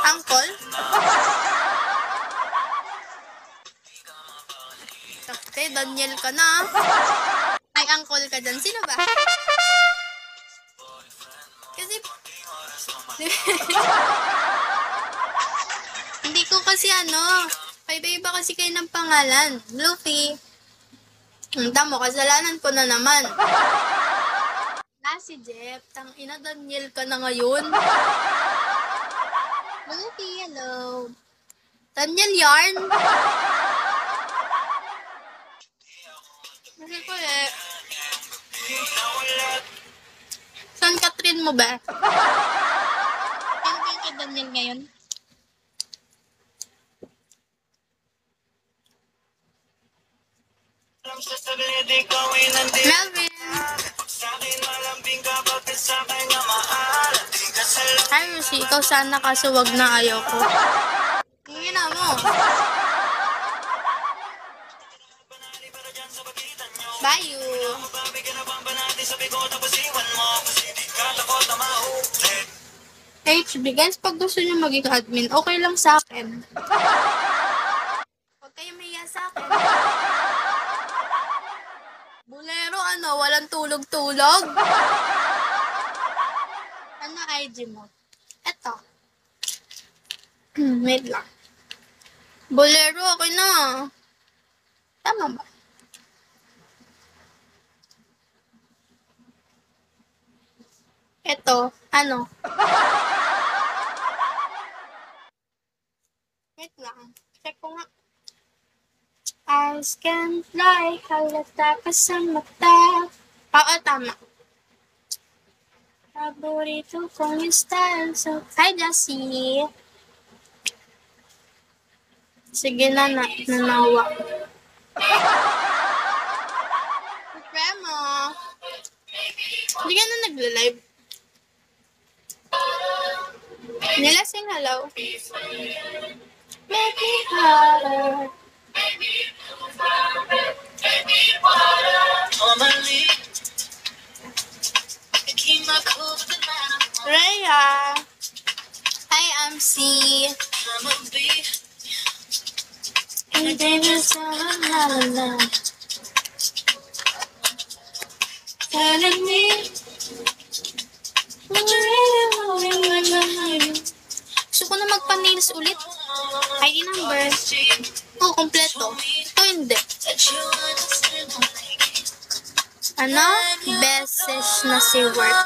Uncle? Sakte, Daniel ka na. Ay, uncle ka dyan. Sino ba? Kasi... Hindi ko kasi paiba-iba kasi kayo ng pangalan. Luffy. Tamo, kasalanan ko na naman. Si Jeff, tangina, Daniel ka na ngayon. Luffy, hello. Daniel yarn. Kasi ko San Catherine mo ba? Hindi ka Daniel ngayon. Melvin. Ay, Lucy, ikaw sana kaso wag na, ayaw ko. Hindi na mo. Bye you. HB, guys, pag gusto nyo maging admin, okay lang sa akin. Huwag kayo maya sa akin. Bulero, walang tulog-tulog? Ano IG mo? Eto. Wait lang. Bolero, okay na. Tama ba? Eto, Wait lang. Check ko nga. Eyes can fly, halata ka sa mata. Oo, tama. Paborito kong yung style. So, hi, Jessie. Sige na, nanawa. Premo. Hindi ka na nagla-live. Nilasing hello. Make me harder. Rhea. Hi, MC. And David's la. Telling me gusto ko na magpa-nails ulit. ID number. Kompleto. Ito hindi. Beses na si work.